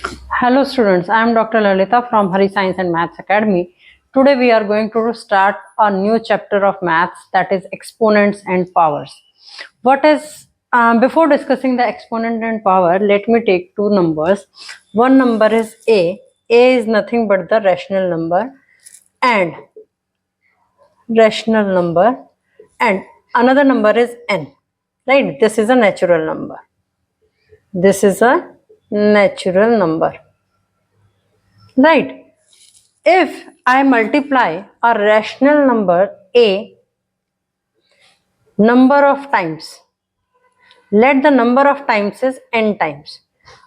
Hello students, I am Dr. Lalita from Hari Science and Maths Academy. Today we are going to start a new chapter of maths, that is exponents and powers. Before discussing the exponent and power, let me take two numbers. One number is A. A is nothing but the rational number and another number is N. Right? This is a natural number. This is a natural number. Right? If I multiply a rational number A number of times, let the number of times is n times.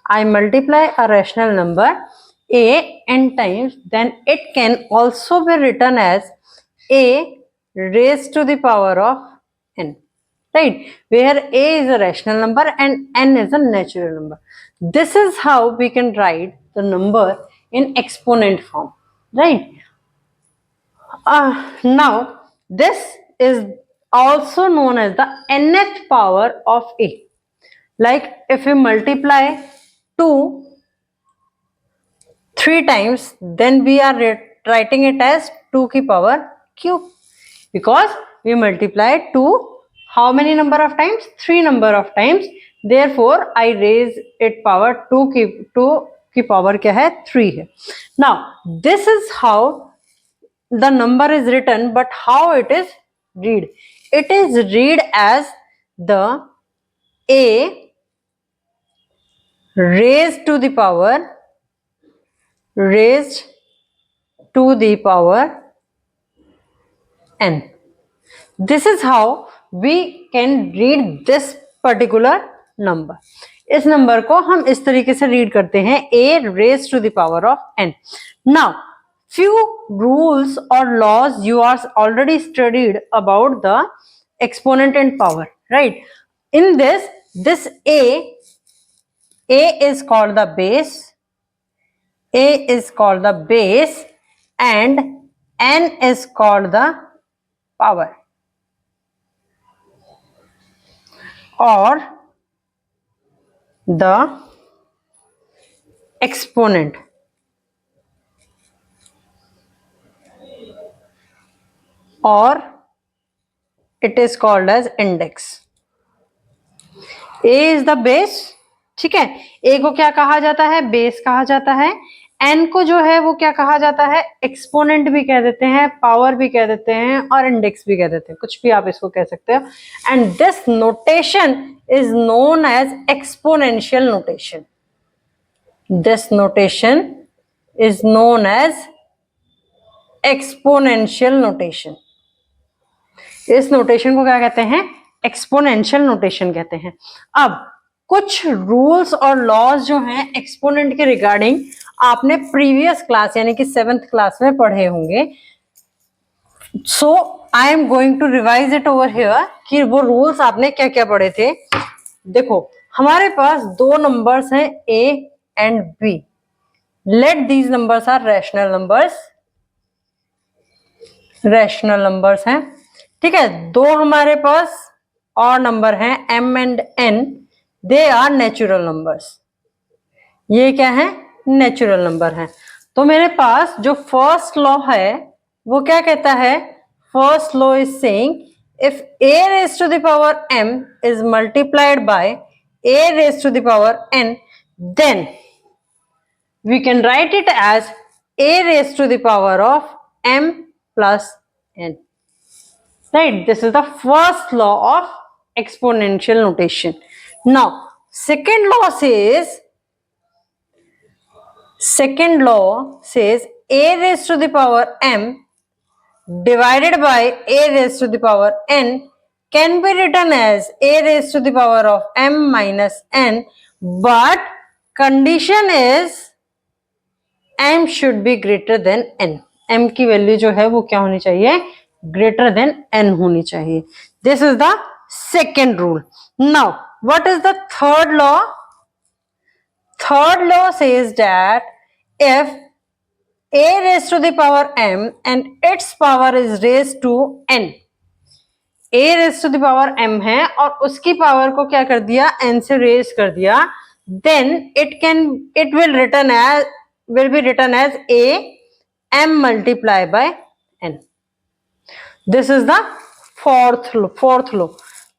I multiply a rational number A n times, then it can also be written as A raised to the power of n. Right? Where A is a rational number and n is a natural number. This is how we can write the number in exponent form. Right? Now, this is also known as the nth power of A. Like if we multiply 2 3 times, then we are writing it as 2 की power cube, because we multiplied 2 how many number of times? 3 number of times. Therefore, I raise it power 2 की power क्या है? 3 है. Now, this is how the number is written, but how it is read? It is read as the A raised to the power n. This is how we can read this particular number. इस number को हम इस तरीके से read करते हैं, a raised to the power of n. Now, few rules or laws you are already studied about the exponent and power, right? In this a is called the base, and n is called the power or the exponent, or it is called as index. A is the base. ठीक है, A को क्या कहा जाता है? Base कहा जाता है. n को जो है वो क्या कहा जाता है? एक्सपोनेंट भी कह देते हैं, पावर भी कह देते हैं और इंडेक्स भी कह देते हैं, कुछ भी आप इसको कह सकते हो. And this notation is known as exponential notation. This notation is known as exponential notation. इस नोटेशन को क्या कहते हैं? एक्सपोनेंशियल नोटेशन कहते हैं. अब कुछ रूल्स और लॉज जो हैं एक्सपोनेंट के रिगार्डिंग आपने प्रीवियस क्लास यानी कि 7th क्लास में पढ़े होंगे. So I am going to revise it over here कि वो रूल्स आपने क्या क्या पढ़े थे. देखो, हमारे पास दो नंबर्स हैं a and b. Let these numbers are rational numbers हैं. ठीक है, दो हमारे पास और नंबर हैं m and n. They are natural numbers. ये क्या है? नेचुरल नंबर है. तो मेरे पास जो फर्स्ट लॉ है वो क्या कहता है? First law is saying if a raised to the power m is multiplied by a raised to the power n, then we can write it as a raised to the power of m plus n. Right? This is the first law of exponential notation. Now, second law says a raised to the power m divided by a raised to the power n can be written as a raised to the power of m minus n, but condition is m should be greater than n. m की value जो है वो क्या होनी चाहिए? greater than n होनी चाहिए. This is the second rule. Now, what is the third law? Third law says that if a raised to the power m and its power is raised to n, a raised to the power m है और उसकी power को क्या कर दिया? n से raise कर दिया. then it will be written as a m multiplied by n. This is the fourth law.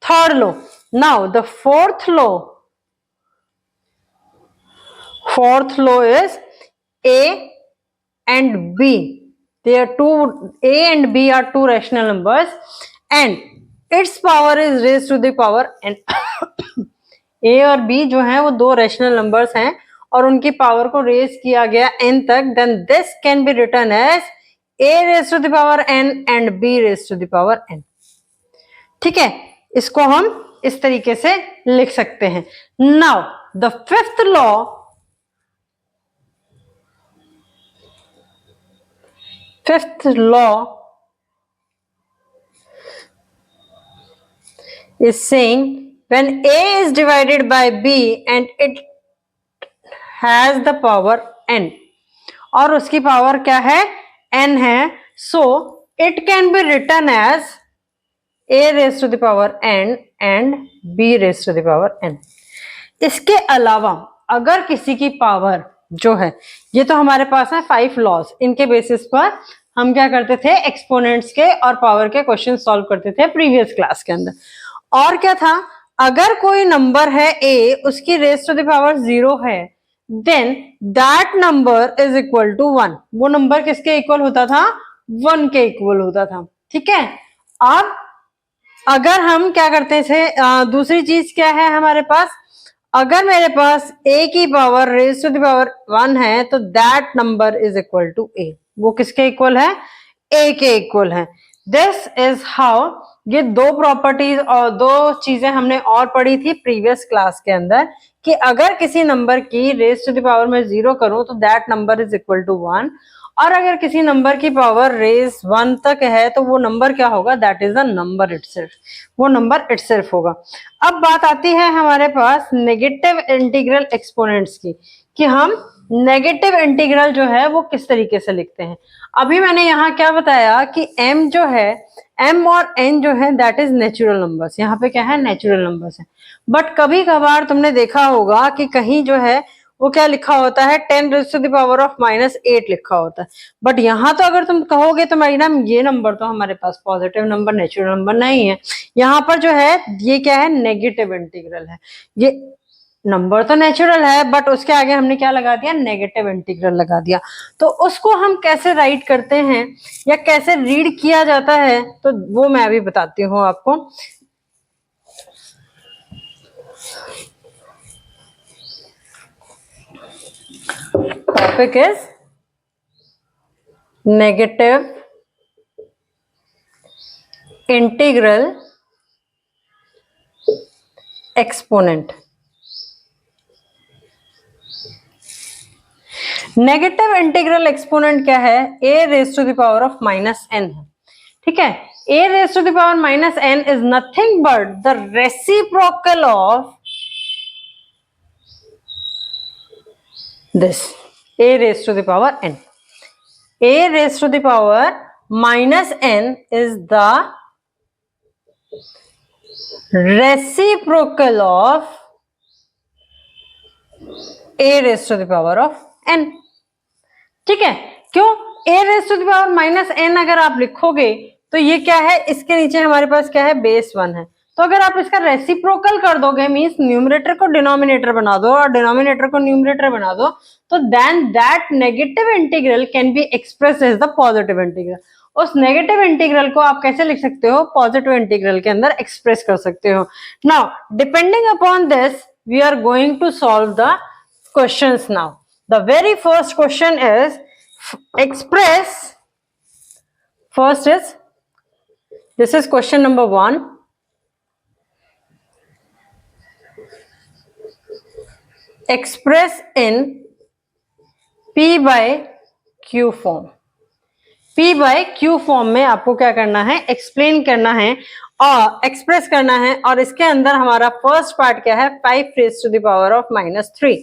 Third law. Now the fourth law is a and b. A and b are two rational numbers and its power is raised to the power n. a और b जो है वो दो rational numbers हैं और उनकी power को raise किया गया n तक, then this can be written as a raise to the power n and b raise to the power n. ठीक है, इसको हम इस तरीके से लिख सकते हैं. Now the fifth law is saying when a is divided by b and it has the power n और उसकी पावर क्या है, n है, so it can be written as a raised to the power n and b raised to the power n. इसके अलावा अगर किसी की पावर जो है, ये तो हमारे पास है 5 लॉज, इनके बेसिस पर हम क्या करते थे, एक्सपोनेंट्स के और पावर के क्वेश्चन सॉल्व करते थे प्रीवियस क्लास के अंदर. और क्या था, अगर कोई नंबर है a, उसकी रेज टू द पावर 0 है, then that number is equal to 1. वो नंबर किसके इक्वल होता था, 1 के इक्वल होता था. ठीक है, अब अगर हम क्या करते थे, दूसरी चीज क्या है हमारे पास, अगर मेरे पास a की power raise to the power 1 है तो that number is equal to a. वो किसके इक्वल है, a के इक्वल है. दिस इज हाउ, ये दो प्रॉपर्टीज और दो चीजें हमने और पढ़ी थी प्रीवियस क्लास के अंदर कि अगर किसी नंबर की रेज टू द पावर में 0 करूं तो that number is equal to 1 और अगर किसी नंबर की पावर रेज 1 तक है तो वो नंबर क्या होगा, that is the number itself. वो नंबर इटसेल्फ होगा. अब बात आती है हमारे पास नेगेटिव इंटीग्रल एक्सपोनेंट्स की, कि हम नेगेटिव इंटीग्रल जो है वो किस तरीके से लिखते हैं. अभी मैंने यहाँ क्या बताया कि m जो है, m और n जो है दैट इज नेचुरल नंबर्स. यहाँ पे क्या है, नेचुरल नंबर्स है. बट कभी कभार तुमने देखा होगा कि कहीं जो है वो क्या लिखा होता है, 10 raise to the power of -8 लिखा होता है. बट यहाँ तो अगर तुम कहोगे तो मैडम ये नंबर तो हमारे पास पॉजिटिव नंबर, नेचुरल नंबर नहीं है. यहाँ पर जो है ये क्या है, नेगेटिव इंटीग्रल है. ये नंबर तो नेचुरल है बट उसके आगे हमने क्या लगा दिया, नेगेटिव इंटीग्रल लगा दिया. तो उसको हम कैसे राइट करते हैं या कैसे रीड किया जाता है तो वो मैं अभी बताती हूँ आपको. Topic is negative integral exponent. Negative integral exponent क्या है, a raise to the power of -n है. ठीक है, a raise to the power -n is nothing but the reciprocal of this a raised to the power n. a raised to the power -n is the reciprocal of a raised to the power of n. ठीक है, क्यों, a raised to the power -n अगर आप लिखोगे तो ये क्या है, इसके नीचे हमारे पास क्या है, बेस 1 है. तो अगर आप इसका रेसिप्रोकल कर दोगे, मींस न्यूमरेटर को डिनोमिनेटर बना दो और डिनोमिनेटर को न्यूमरेटर बना दो, तो then that negative integral can be express as the positive integral. उस नेगेटिव इंटीग्रल को आप कैसे लिख सकते हो, पॉजिटिव इंटीग्रल के अंदर एक्सप्रेस कर सकते हो. Now depending upon this we are going to solve the questions. Now the very first question is express, first is, this is question number 1. Express in P by Q form. P by Q form में आपको क्या करना है, explain करना है और express करना है. और इसके अंदर हमारा फर्स्ट पार्ट क्या है, 5 raise to the power of -3.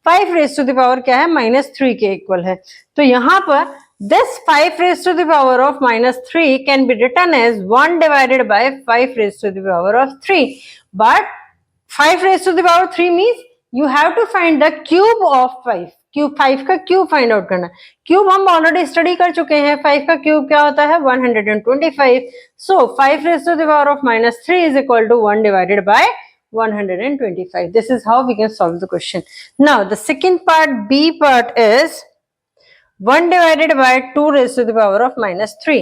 5 raise to the power क्या है, -3 के इक्वल है. तो यहाँ पर this 5 raise to the power of -3 can be written as 1 divided by 5 raise to the power of 3. But 5 raise to the power 3 means you have to find the cube of 5। Cube 5 का cube find out करना है। Cube हम already study कर चुके हैं। 5 का cube क्या होता है 125। सो 5 raised to the power of -3 is equal to 1 divided by 125. This is how we can solve the question. Now the second part, B part, is 1 divided by 2 raised to the power of -3।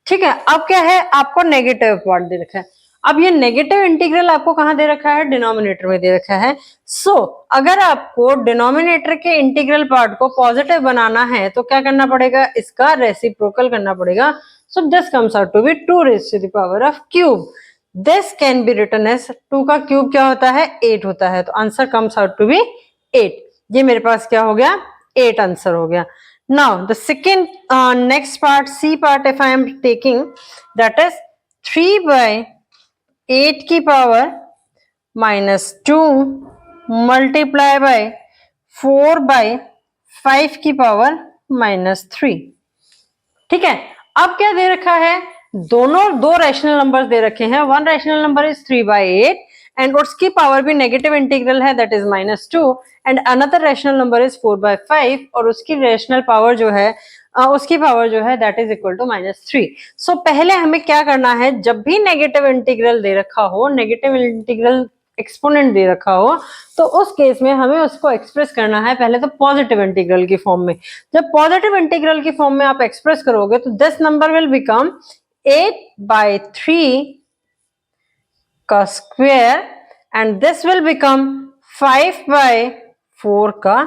ठीक है, अब क्या है, आपको negative part दे रखा है। अब ये नेगेटिव इंटीग्रल आपको कहां दे रखा है, डिनोमिनेटर में दे रखा है। सो अगर आपको डिनोमिनेटर के इंटीग्रल पार्ट को पॉजिटिव बनाना है तो क्या करना पड़ेगा, इसका रेसिप्रोकल करना पड़ेगा। So this comes out to be 2 raised to the power of cube. This can be written as 2 का क्यूब क्या होता है 8 होता है, तो answer comes out to be 8। ये मेरे पास क्या हो गया 8 आंसर हो गया। Now the second next part, C part, if I am taking, that is 3 by 8 की power -2 multiply by 4 by 5 की power -3। ठीक है, अब क्या दे रखा है, दोनों दो रैशनल नंबर्स दे रखे हैं। One rational number is 3 by 8 and उसकी पावर भी नेगेटिव इंटीग्रल है, that is -2, and another rational number is 4 by 5 और उसकी रैशनल पावर जो है उसकी पावर जो है दैट इज इक्वल टू -3। सो पहले हमें क्या करना है, जब भी नेगेटिव इंटीग्रल दे रखा हो, नेगेटिव इंटीग्रल एक्सपोनेंट दे रखा हो, तो उस केस में हमें उसको एक्सप्रेस करना है पहले तो पॉजिटिव इंटीग्रल की फॉर्म में। जब पॉजिटिव इंटीग्रल की फॉर्म में आप एक्सप्रेस करोगे तो this number will become 8 by 3 का square and this will become 5 by 4 का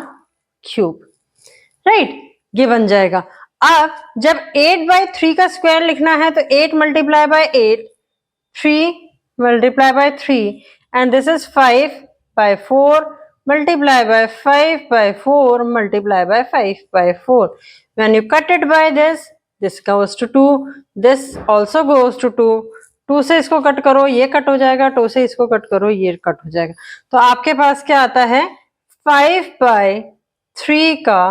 क्यूब, राइट, ये बन जाएगा। अब जब 8 by 3 का स्क्वायर लिखना है तो 8 multiply by 8, 3 multiply by 3, and this is 5 by 4 multiply by 5 by 4 multiply by 5 by 4. When you cut it by this, this goes to 2, this also goes to 2, 2 से इसको कट करो ये कट हो जाएगा, 2 से इसको कट करो ये कट हो जाएगा। तो आपके पास क्या आता है 5 by 3 का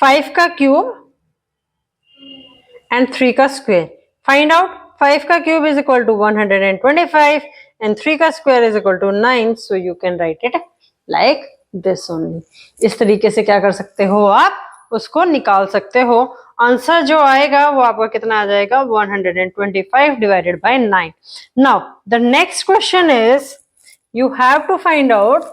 5 का क्यूब एंड 3 का स्क्वायर। फाइंड आउट 5 का cube is equal to 125 and 3 का square is equal to 9, so you can write it like this only. इस तरीके से क्या कर सकते हो, आप उसको निकाल सकते हो। आंसर जो आएगा वो आपका कितना आ जाएगा 125 divided by 9। Now the next question is you have to find out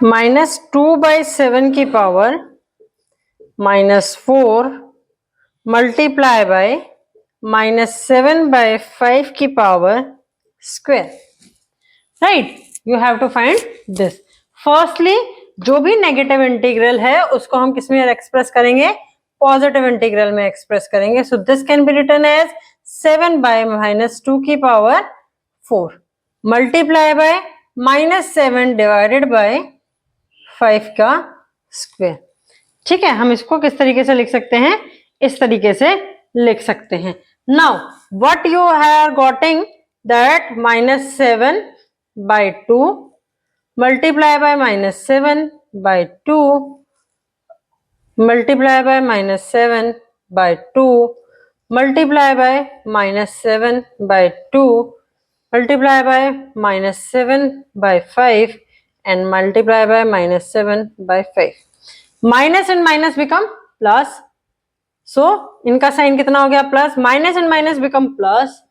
-2 by 7 की पावर -4 मल्टीप्लाई बाय -7 by 5 की power square, right. You have to find this. Firstly जो भी नेगेटिव इंटीग्रल है उसको हम किस में एक्सप्रेस करेंगे, पॉजिटिव इंटीग्रल में एक्सप्रेस करेंगे। So this can be written as 7 by -2 की power 4 multiply by -7 divided by 5 का स्क्वायर। ठीक है, हम इसको किस तरीके से लिख सकते हैं, इस तरीके से लिख सकते हैं। Now what you have getting that -7 by 2 multiply by -7 by 2 multiply by -7 by 2 multiply by -7 by 2 multiply by -7 by 5 and multiply by -7 by 5. Minus and minus become plus, so इनका साइन कितना हो गया plus, minus and minus become plus,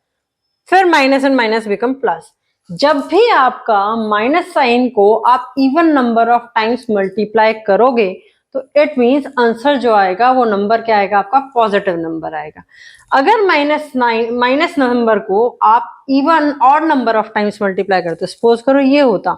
फिर minus and minus become plus. जब भी आपका minus sign को आप even number of times multiply करोगे तो इट मींस आंसर जो आएगा वो नंबर क्या आएगा, आपका पॉजिटिव नंबर आएगा। अगर माइनस नंबर को आप इवन और नंबर ऑफ टाइम्स मल्टीप्लाई करते, सपोज करो ये होता,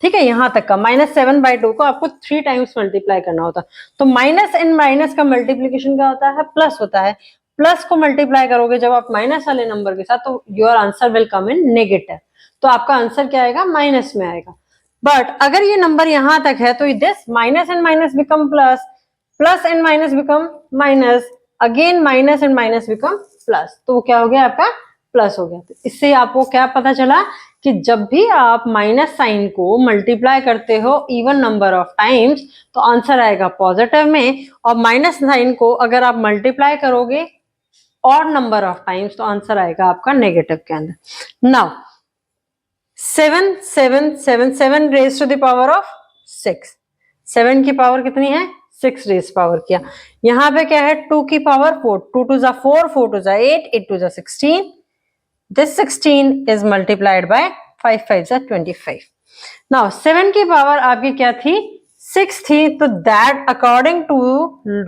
ठीक है, यहां तक का -7 by 2 को आपको 3 टाइम्स मल्टीप्लाई करना होता, तो माइनस एंड माइनस का मल्टीप्लीकेशन क्या होता है, प्लस होता है। प्लस को मल्टीप्लाई करोगे जब आप माइनस वाले नंबर के साथ तो your answer will come in negative, तो आपका आंसर क्या आएगा, माइनस में आएगा। बट अगर ये नंबर यहां तक है तो this minus and minus become plus, plus and minus become minus, again minus and minus become plus, तो क्या हो गया आपका प्लस हो गया। तो इससे आपको क्या पता चला कि जब भी आप माइनस साइन को मल्टीप्लाई करते हो इवन नंबर ऑफ टाइम्स तो आंसर आएगा पॉजिटिव में, और माइनस साइन को अगर आप मल्टीप्लाई करोगे और नंबर ऑफ टाइम्स तो आंसर आएगा आपका नेगेटिव के अंदर। Now 7 7 7 7 raise to the power of 6, 7 की पावर कितनी है 6 रेज पावर किया। यहां पे क्या है 2 की पावर 4, 2 2 जा 4, 4 2 जा 8, 8 2 जा 16, this 16 is multiplied by 5 5 जा 25। नाउ 7 की पावर आपकी क्या थी 6 थी, तो that according to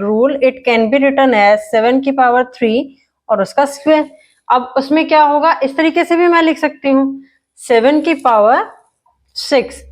rule it can be written as 7 की पावर 3 और उसका स्क्वायर। अब उसमें क्या होगा, इस तरीके से भी मैं लिख सकती हूँ 7 की power 6,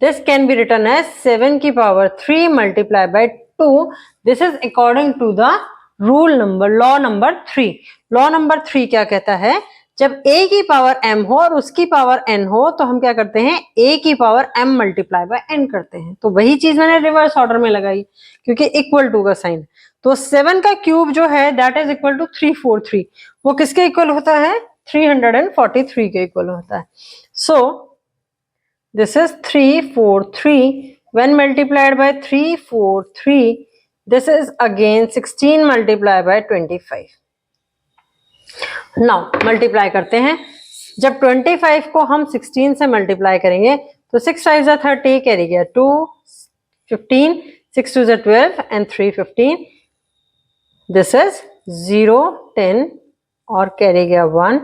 this can be written as 7 की power 3 multiplied by 2, this is according to the rule number law number 3। law number 3 क्या कहता है, जब a की पावर m हो और उसकी पावर n हो तो हम क्या करते हैं a की power m multiply by n करते हैं। तो वही चीज मैंने रिवर्स ऑर्डर में लगाई क्योंकि इक्वल टू का साइन। तो 7 का क्यूब जो है दैट इज इक्वल टू 343, वो किसके इक्वल होता है 343 के इक्वल होता है। सो this is 343 when multiplied by 343, this is again 16 multiplied by 25। now multiply करते हैं, जब 25 को हम 16 से मल्टीप्लाई करेंगे तो 6 5 जा 30 कैरी गया 2 15, 6 2 जा 12 and 3 15, this is 0 10 और कैरी गया 1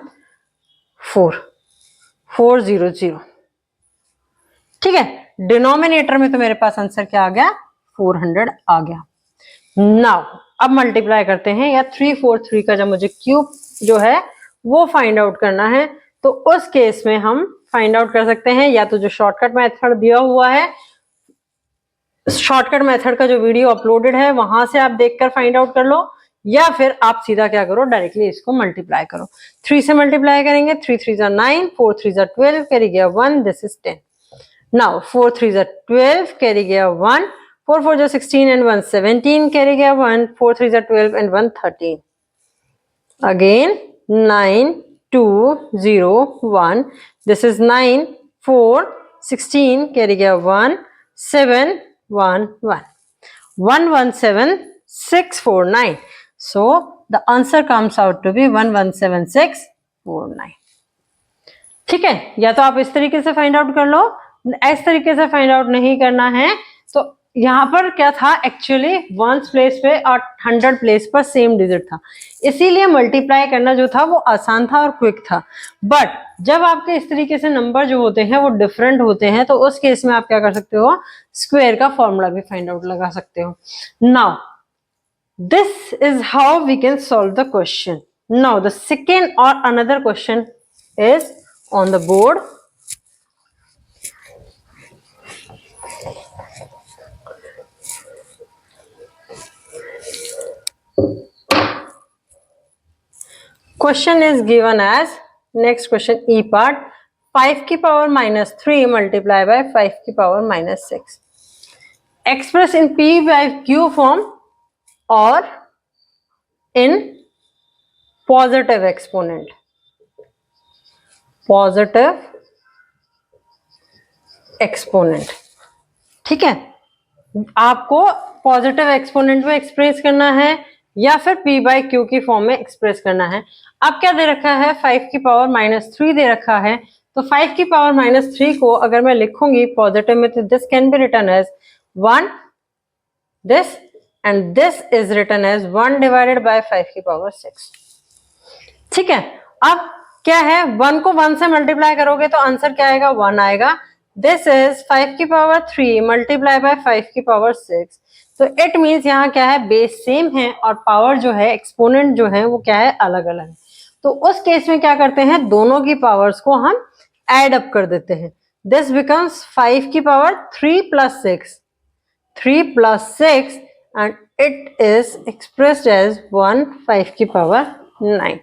4 4 0 0। ठीक है, डिनोमिनेटर में तो मेरे पास आंसर क्या आ गया 400 आ गया। नाउ अब मल्टीप्लाई करते हैं, या 343 का जब मुझे क्यूब जो है वो फाइंड आउट करना है तो उस केस में हम फाइंड आउट कर सकते हैं, या तो जो शॉर्टकट मेथड दिया हुआ है, शॉर्टकट मेथड का जो वीडियो अपलोडेड है वहां से आप देखकर फाइंड आउट कर लो, या फिर आप सीधा क्या करो डायरेक्टली इसको मल्टीप्लाई करो। 3 से मल्टीप्लाई करेंगे 3 3 जा 9, 4 3 जा 12 कैरी गया 1, दिस इज 10। Now 4 3 जा 12 कैरी गया 1, 4 4 जा 16 and 1 17 कैरी गया 1, 4 3 जा 12 and 1 13। Again 9 2 0 1, this is 9 4 16 carry गया 1 7 1 1 1 1 7 6 4 9। So the answer comes out to be 117649। ठीक है, या तो आप इस तरीके से फाइंड आउट कर लो, इस तरीके से फाइंड आउट नहीं करना है तो यहाँ पर क्या था एक्चुअली 1s प्लेस पे और 100 प्लेस पर सेम डिजिट था, इसीलिए मल्टीप्लाई करना जो था वो आसान था और क्विक था। बट जब आपके इस तरीके से नंबर जो होते हैं वो डिफरेंट होते हैं तो उस केस में आप क्या कर सकते हो स्क्वायर का फॉर्मूला भी फाइंड आउट लगा सकते हो। Now this is how we can solve the question. Now the second और another question is on the board। Question is given as, next question E part, 5 की पावर minus 3 multiply by 5 की power minus 6 express in P by Q form or in positive exponent। Positive exponent, ठीक है, आपको positive exponent में express करना है या फिर P बाई Q की फॉर्म में एक्सप्रेस करना है। अब क्या दे रखा है 5 की पावर माइनस 3 दे रखा है, तो 5 की पावर माइनस 3 को अगर मैं लिखूंगी पॉजिटिव में तो this can be written as 1 this and this is written as 1 divided by 5 की पावर 6। ठीक है, अब क्या है 1 को 1 से मल्टीप्लाई करोगे तो आंसर क्या आएगा 1 आएगा। दिस इज 5 की पावर 3 मल्टीप्लाई बाय 5 की पावर 6, तो इट मीन्स यहाँ क्या है बेस सेम है और पावर जो है एक्सपोनेंट जो है वो क्या है अलग अलग है। तो उस केस में क्या करते हैं दोनों की पावर्स को हम एड अप कर देते हैं। दिस बिकम्स 5 की power 3 plus 6 and it is expressed as 1 5 की पावर 9।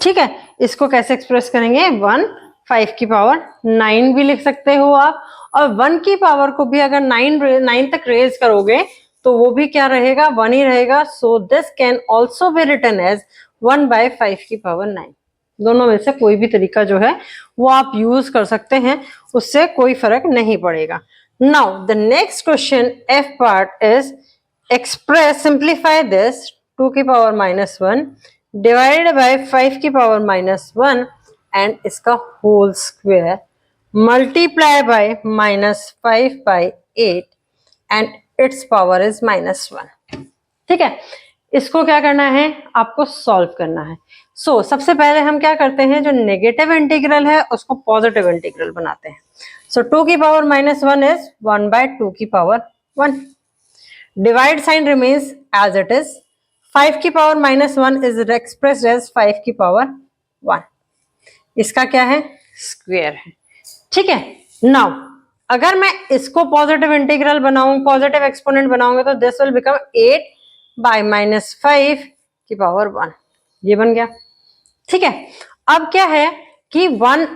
ठीक है, इसको कैसे एक्सप्रेस करेंगे 1 5 की पावर 9 भी लिख सकते हो आप, और 1 की पावर को भी अगर 9 तक रेज करोगे तो वो भी क्या रहेगा 1 ही रहेगा। So this can also be written as 1 by 5 की पावर 9। दोनों में से कोई भी तरीका जो है वो आप यूज कर सकते हैं, उससे कोई फर्क नहीं पड़ेगा। Now the next question F part is express simplify this 2 की पावर -1 डिवाइडेड बाय 5 की पावर -1 एंड इसका whole square multiply by -5/8 and it's power is -1। ठीक है, इसको क्या करना है, आपको सॉल्व करना है। सबसे पहले हम क्या करते हैं, जो नेगेटिव इंटीग्रल है उसको पॉजिटिव इंटीग्रल बनाते हैं। 2 की पावर -1 इज 1/2 की power 1। Divide sign remains as it is. 5 की पावर -1 इज एक्सप्रेस्ड एज 5 की पावर 1। इसका क्या है, स्क्वायर है। ठीक है, नाउ अगर मैं इसको पॉजिटिव इंटीग्रल बनाऊं, पॉजिटिव एक्सपोनेंट बनाऊंगा तो दिस विल बिकम 8/-5 की पावर 1, ये बन गया। ठीक है, अब क्या है कि 1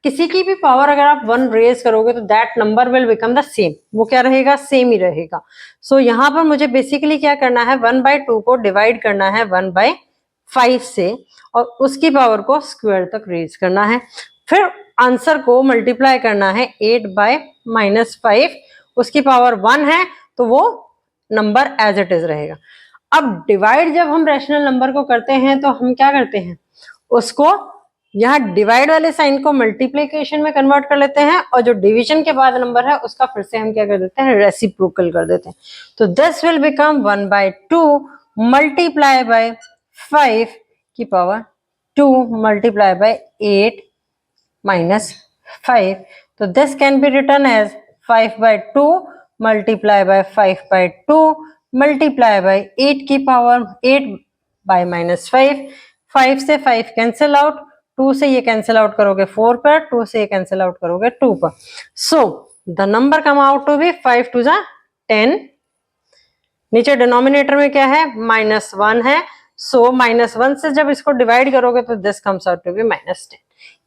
किसी की भी पावर अगर आप 1 रेज करोगे तो that number will become the same, वो क्या रहेगा, सेम ही रहेगा। यहां पर मुझे बेसिकली क्या करना है, 1/2 को डिवाइड करना है 1/5 से और उसकी पावर को स्क्वायर तक रेज करना है। फिर आंसर को मल्टीप्लाई करना है 8/-5, उसकी पावर 1 है तो वो नंबर एज इट इज रहेगा। अब डिवाइड जब हम रैशनल नंबर को करते हैं तो हम क्या करते हैं, उसको यहाँ डिवाइड वाले साइन को मल्टीप्लिकेशन में कन्वर्ट कर लेते हैं और जो डिवीजन के बाद नंबर है उसका फिर से हम क्या कर देते हैं, रेसिप्रोकल कर देते हैं। तो this will become 1/2 multiply by 5 की पावर 2 मल्टीप्लाई बाय 8-5। तो this can be written as 5/2 multiply by 5/2 multiply by 8 की पावर 8/-5। 5 से 5 कैंसिल आउट, 2 से ये कैंसिल आउट करोगे 4 पर, 2 से ये कैंसिल आउट करोगे 2 पर। The number come out to be 5 2 जा 10। नीचे डिनोमिनेटर में क्या है, -1 है। -1 से जब इसको डिवाइड करोगे तो this comes out to be -10।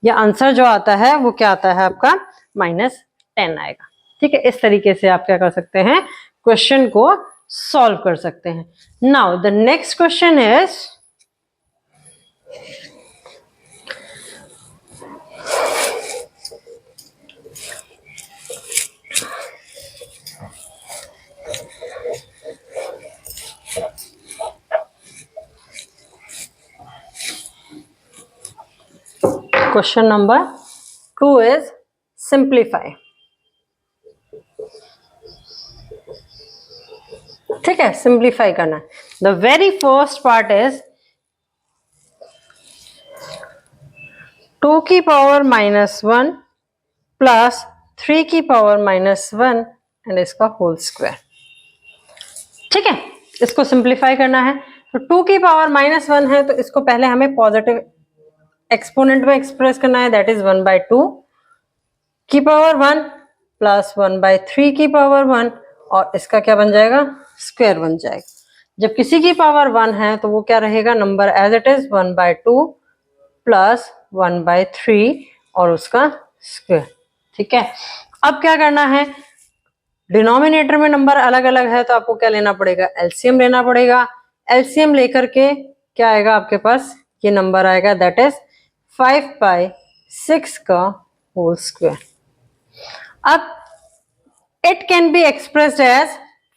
ये आंसर जो आता है वो क्या आता है, आपका -10 आएगा। ठीक है, इस तरीके से आप क्या कर सकते हैं, क्वेश्चन को सॉल्व कर सकते हैं। Now the next question is question number 2 is simplify. ठीक है, सिंप्लीफाई करना है। The very first part is 2 की पावर -1 प्लस 3 की पावर -1 एंड इसका होल स्क्वायर। ठीक है, इसको सिंप्लीफाई करना है। तो 2 की पावर -1 है तो इसको पहले हमें पॉजिटिव एक्सपोनेंट में एक्सप्रेस करना है, दैट इज 1/2 की पावर 1 प्लस 1/3 की पावर 1 और इसका क्या बन जाएगा, स्क्वायर बन जाएगा। जब किसी की पावर 1 है तो वो क्या रहेगा, number as it is 1/2 plus 1/3 और उसका स्क्वायर। ठीक है, अब क्या करना है, डिनोमिनेटर में नंबर अलग अलग है तो आपको क्या लेना पड़ेगा, एलसीएम लेना पड़ेगा। एलसीएम लेकर के क्या आएगा आपके पास, ये नंबर आएगा, दैट इज 5/6 का होल स्क्वायर। अब it can be expressed as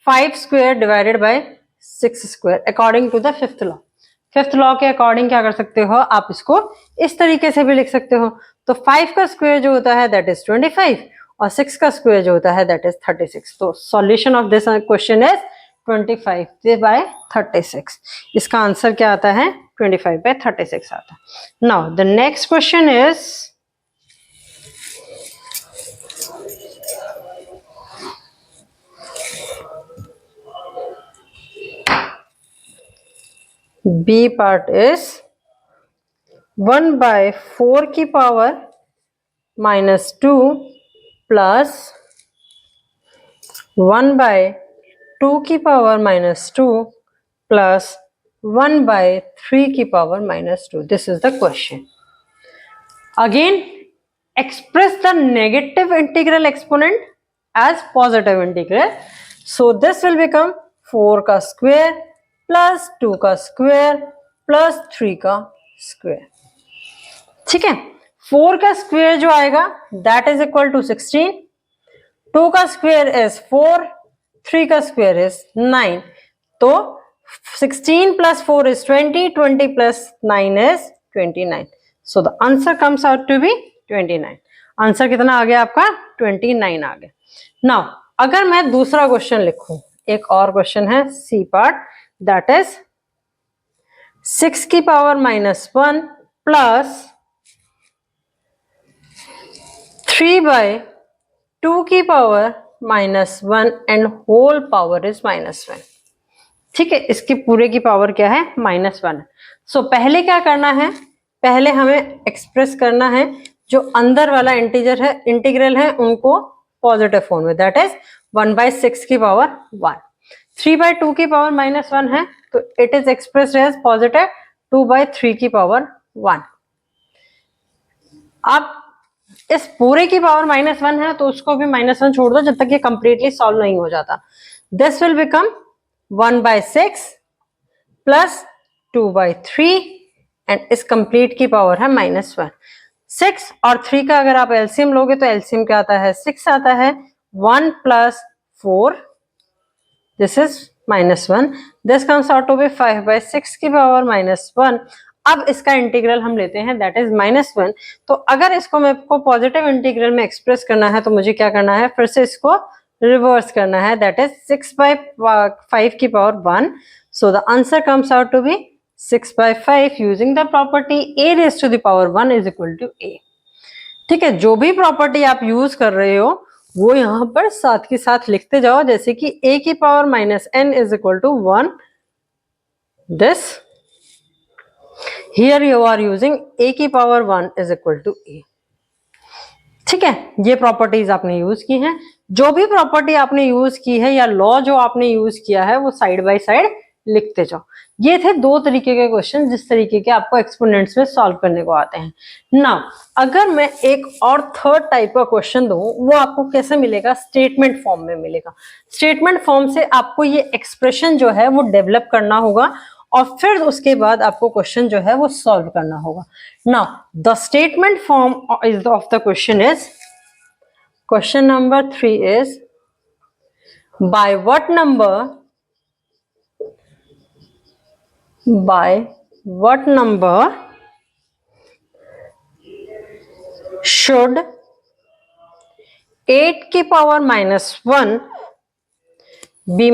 5 square divided by 6 square according to the fifth law। Fifth law के अकॉर्डिंग क्या कर सकते हो, आप इसको इस तरीके से भी लिख सकते हो। तो 5 का स्क्वायर जो होता है दैट इज 25 और 6 का स्क्वायर जो होता है दैट इज 36। तो solution of this question is 25/36। इसका आंसर क्या आता है, 25/36 आता है। Now the next question is B part is 1/4 की पावर -2 प्लस 1/2 की पावर -2 प्लस 1/3 की power -2। This is the question. Again express the negative integral exponent as positive integral. So this will become 4 का square plus 2 का square plus 3 का square. ठीक है। 4 का square जो आएगा दैट इज इक्वल टू 16, 2 का स्क्वायर इज 4, 3 का स्क्वायर इज 9, तो 16 plus 4 is 20, 20 plus 9 is 29. So the answer comes out to be 29. Answer कितना आ गया आपका? 29 आ गया। नाउ अगर मैं दूसरा क्वेश्चन लिखूं, एक और क्वेश्चन है सी पार्ट, दैट इज 6 की पावर -1 प्लस 3/2 की power -1 and whole power is -1। ठीक है, इसकी पूरे की पावर क्या है? -1। सो पहले क्या करना है? पहले हमें एक्सप्रेस करना है जो अंदर वाला इंटीजर है, इंटीग्रल है, उनको पॉजिटिव फॉर्म में, दैट इज 1/6 की पावर 1। 3/2 की पावर -1 है तो it is expressed as positive 2/3 की पावर 1। अब इस पूरे की पावर -1 है तो उसको भी -1 छोड़ दो जब तक ये कंप्लीटली सॉल्व नहीं हो जाता। This will become 1/6 plus 2/3 and इस कंप्लीट की पावर है -1। 6 और 3 का अगर आप एलसीएम लोगे तो एलसीएम क्या आता है? 6 आता है। 1 plus 4, this is -1, this comes out to be 5/6 की पावर -1। अब इसका इंटीग्रल हम लेते हैं दैट इज -1। तो अगर इसको मेरे को पॉजिटिव इंटीग्रल में एक्सप्रेस करना है तो मुझे क्या करना है? फिर से इसको रिवर्स करना है, दैट इज 6/5 की power 1। So the answer comes out to be 6/5 using the property a raised to the power 1 is equal to a। ठीक है, जो भी प्रॉपर्टी आप यूज कर रहे हो वो यहां पर साथ के साथ लिखते जाओ, जैसे कि a की power -n is equal to 1, this here you are using a की power 1 is equal to a। ठीक है, ये प्रॉपर्टीज आपने यूज की हैं। जो भी प्रॉपर्टी आपने यूज की है या लॉ जो आपने यूज किया है वो साइड बाय साइड लिखते जाओ। ये थे दो तरीके के क्वेश्चन जिस तरीके के आपको एक्सपोनेंट्स में सॉल्व करने को आते हैं। नाउ अगर मैं एक और थर्ड टाइप का क्वेश्चन दूं, वो आपको कैसे मिलेगा? स्टेटमेंट फॉर्म में मिलेगा। स्टेटमेंट फॉर्म से आपको ये एक्सप्रेशन जो है वो डेवलप करना होगा और फिर उसके बाद आपको क्वेश्चन जो है वो सॉल्व करना होगा। Now the statement form is of the question is, question number 3 is by what number should 8 की power -1 be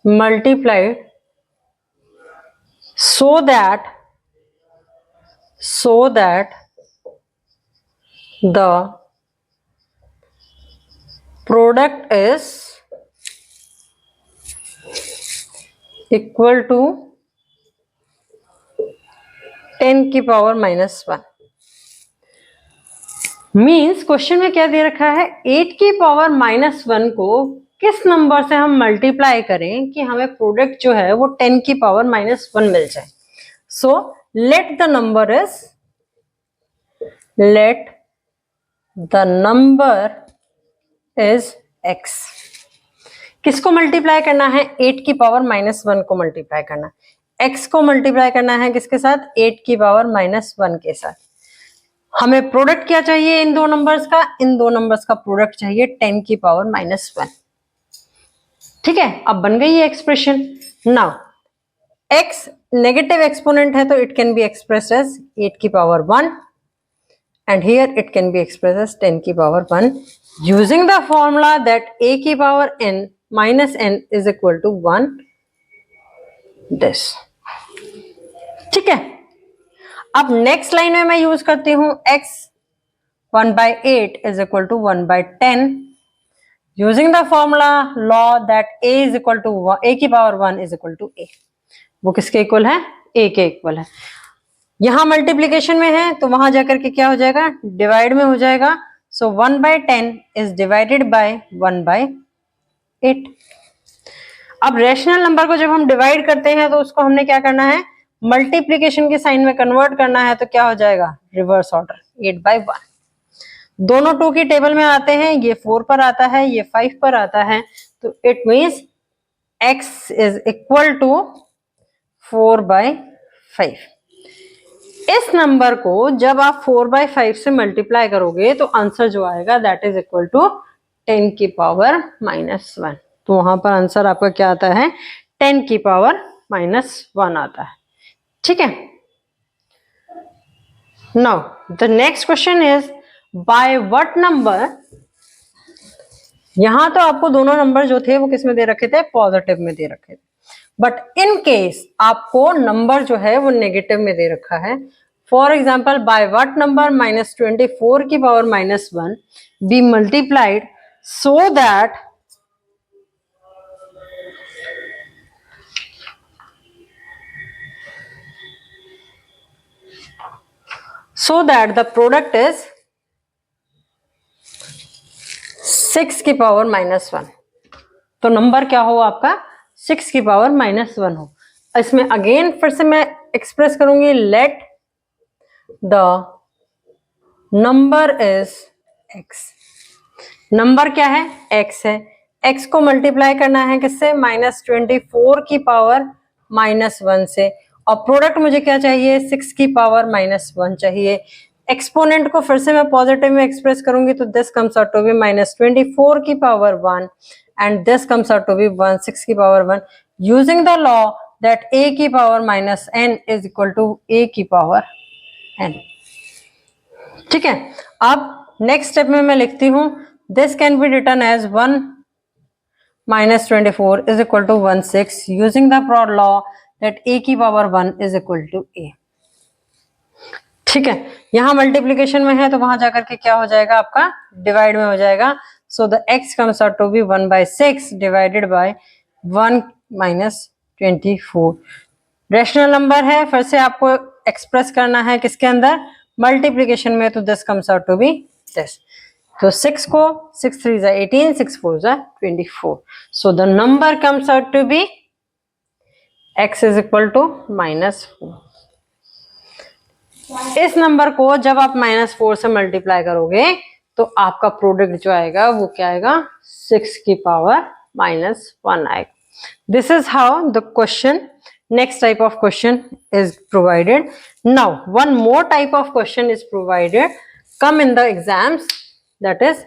multiplied so that the product is equal to 10 की पावर -1। मीन्स क्वेश्चन में क्या दे रखा है? 8 की पावर -1 को किस नंबर से हम मल्टीप्लाई करें कि हमें प्रोडक्ट जो है वो 10 की पावर -1 मिल जाए। So let the number is x। किसको मल्टीप्लाई करना है? 8 की पावर -1 को मल्टीप्लाई करना है। x को मल्टीप्लाई करना है किसके साथ? 8 की पावर -1 के साथ। हमें प्रोडक्ट क्या चाहिए इन दो नंबर्स का? इन दो नंबर्स का प्रोडक्ट चाहिए 10 की पावर -1। ठीक है, अब बन गई ये expression. Now x negative exponent है तो it can be expressed as 8 की power 1 and here it can be expressed as 10 की power 1 using the formula that a की power n -n is equal to 1 दिस। ठीक है, अब नेक्स्ट लाइन में मैं यूज करती हूं x 1/8 is equal to 1/10 using the formula law that a is equal to a की power 1 is equal to a। वो किसके इक्वल है? a के इक्वल है। यहां मल्टीप्लीकेशन में है तो वहां जाकर के क्या हो जाएगा? डिवाइड में हो जाएगा। सो 1/10 इज डिवाइडेड बाय 1/8। अब रेशनल नंबर को जब हम डिवाइड करते हैं तो उसको हमने क्या करना है? मल्टीप्लीकेशन के साइन में कन्वर्ट करना है तो क्या हो जाएगा? Reverse order 8/1। दोनों 2 की टेबल में आते हैं, ये 4 पर आता है, ये 5 पर आता है, तो it means x is equal to 4/5। इस नंबर को जब आप 4/5 से मल्टीप्लाई करोगे तो आंसर जो आएगा दैट इज इक्वल टू 10 की पावर -1। तो वहां पर आंसर आपका क्या आता है, 10 की पावर -1 आता है। ठीक है, now the next question is by what number. यहां तो आपको दोनों नंबर जो थे वो किस में दे रखे थे, पॉजिटिव में दे रखे थे, बट इन केस आपको नंबर जो है वो नेगेटिव में दे रखा है। For example, by what number -24 की power -1 be multiplied so that the product is 6 की पावर -1। तो नंबर क्या हो आपका, 6 की पावर -1 हो। इसमें अगेन फिर से मैं एक्सप्रेस करूंगी, let the number is x। Number क्या है, x है। x को मल्टीप्लाई करना है किससे, -24 की पावर -1 से, और प्रोडक्ट मुझे क्या चाहिए, 6 की पावर -1 चाहिए। एक्सपोनेंट को फिर से मैं पॉजिटिव में एक्सप्रेस करूंगी तो this comes out to be -24 की power 1 and this comes out to be 6 की power 1 using the law that a की power -n is equal to a की पावर n। ठीक है, अब नेक्स्ट स्टेप में मैं लिखती हूं, this can be written as 1 -24 is equal to 16 using the law that a की power 1 is equal to a। ठीक है, यहां मल्टीप्लीकेशन में है तो वहां जाकर के क्या हो जाएगा, आपका डिवाइड में हो जाएगा। So the x comes out to be 1/6 divided by 1 -24। Rational number है, फिर से आपको एक्सप्रेस करना है किसके अंदर, मल्टीप्लीकेशन में, तो this comes out to be this. तो 6 को 6 3 is 18, 6 4 is 24। So the number comes out to be x is equal to -4। इस नंबर को जब आप -4 से मल्टीप्लाई करोगे तो आपका प्रोडक्ट जो आएगा वो क्या आएगा, 6 की पावर -1 आएगा। This is how the question, next type of question is provided. Now one more type of question is provided, come in the exams, that is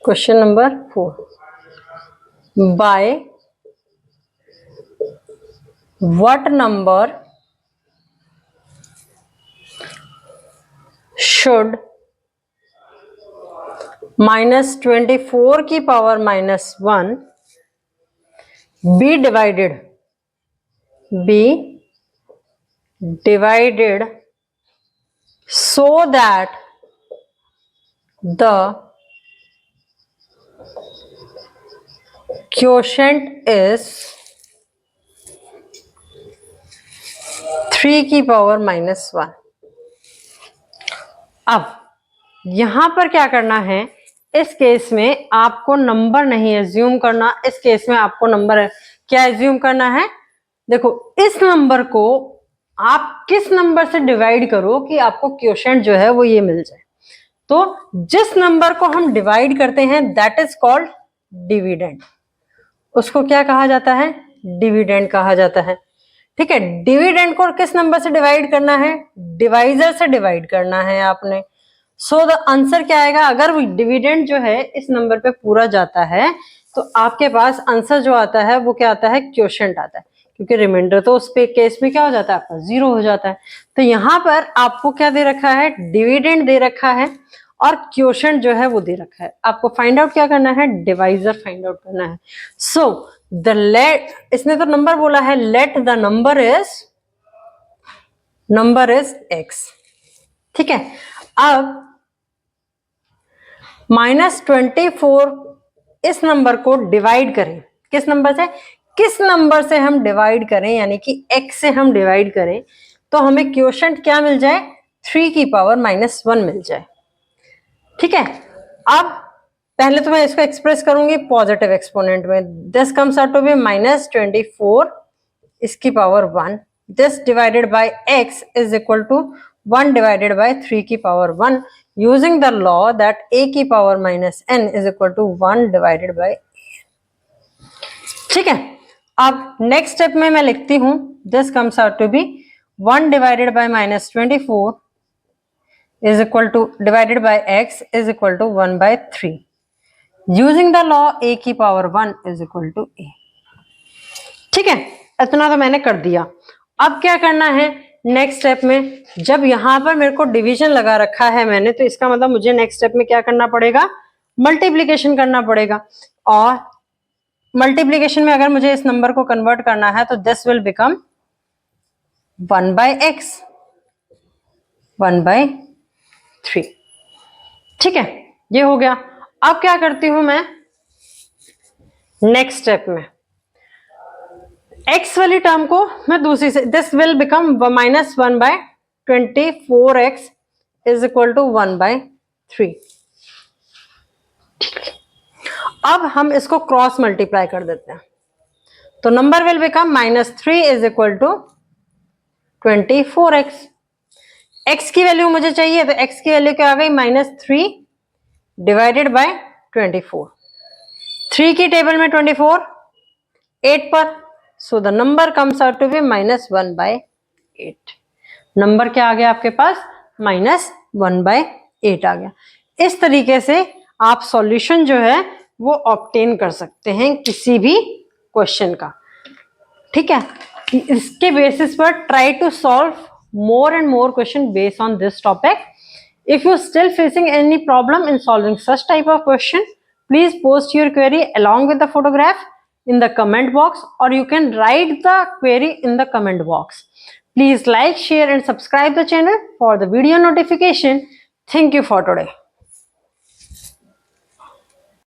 question number 4. By what number should -24 की power -1 be divided so that the quotient is 3 की power -1। अब यहां पर क्या करना है, इस case में आपको नंबर नहीं एज्यूम करना, इस केस में आपको नंबर क्या एज्यूम करना है, देखो इस नंबर को आप किस नंबर से डिवाइड करो कि आपको क्वोशेंट जो है वो ये मिल जाए। तो जिस नंबर को हम डिवाइड करते हैं दैट इज कॉल्ड डिविडेंड। उसको क्या कहा जाता है, डिविडेंड कहा जाता है। ठीक है, डिविडेंड को किस नंबर से डिवाइड करना है, डिवाइजर से डिवाइड करना है आपने। सो द आंसर क्या आएगा, अगर डिविडेंड जो है इस नंबर पे पूरा जाता है तो आपके पास आंसर जो आता है वो क्या आता है, क्वोशेंट आता है, क्योंकि रिमाइंडर तो उस पे केस में क्या हो जाता है, आपका 0 हो जाता है। तो यहाँ पर आपको क्या दे रखा है, डिविडेंड दे रखा है और क्वोशेंट जो है वो दे रखा है। आपको फाइंड आउट क्या करना है, डिवाइजर फाइंड आउट करना है। सो द लेट, इसने तो नंबर बोला है, let the number is x। ठीक है, अब -24 इस नंबर को डिवाइड करें किस नंबर से, किस नंबर से हम डिवाइड करें, यानी कि x से हम डिवाइड करें तो हमें क्वोशेंट क्या मिल जाए, 3 की पावर -1 मिल जाए। ठीक है, अब पहले तो मैं इसको एक्सप्रेस करूंगी पॉजिटिव एक्सपोनेंट में, this comes out to be -24 इसकी power 1 this divided by x is equal to 1 divided by 3 की power 1 using the law that a की power minus n is equal to 1 divided by a। ठीक है, अब next step में मैं लिखती हूं this comes out to be 1 divided by minus 24 is equal to divided by x is equal to 1 by 3 using the law a की power 1 is equal to a। ठीक है, इतना तो मैंने कर दिया। अब क्या करना है नेक्स्ट स्टेप में, जब यहां पर मेरे को डिवीजन लगा रखा है मैंने, तो इसका मतलब मुझे नेक्स्ट स्टेप में क्या करना पड़ेगा, मल्टीप्लीकेशन करना पड़ेगा। और मल्टीप्लीकेशन में अगर मुझे इस नंबर को कन्वर्ट करना है तो this will become 1 by x 1 by 3। ठीक है, ये हो गया। अब क्या करती हूं मैं नेक्स्ट स्टेप में, x वाली टर्म को मैं दूसरी से, this will become minus 1 by 24x is equal to 1 by 3। ठीक है, अब हम इसको क्रॉस मल्टीप्लाई कर देते हैं, तो number will become minus 3 is equal to 24x। x की वैल्यू मुझे चाहिए, तो x की वैल्यू क्या आ गई, माइनस 3 डिवाइडेड बाय 24। 3 की टेबल में 24 8 पर, so the number comes out to be minus 1 by 8। Number क्या आ गया आपके पास, माइनस 1 by 8 आ गया। इस तरीके से आप सॉल्यूशन जो है वो ऑब्टेन कर सकते हैं किसी भी क्वेश्चन का। ठीक है, इसके बेसिस पर try to solve more and more question based on this topic. If you're still facing any problem in solving such type of question, please post your query along with the photograph in the comment box, or you can write the query in the comment box. Please like, share and subscribe the channel for the video notification. Thank you for today.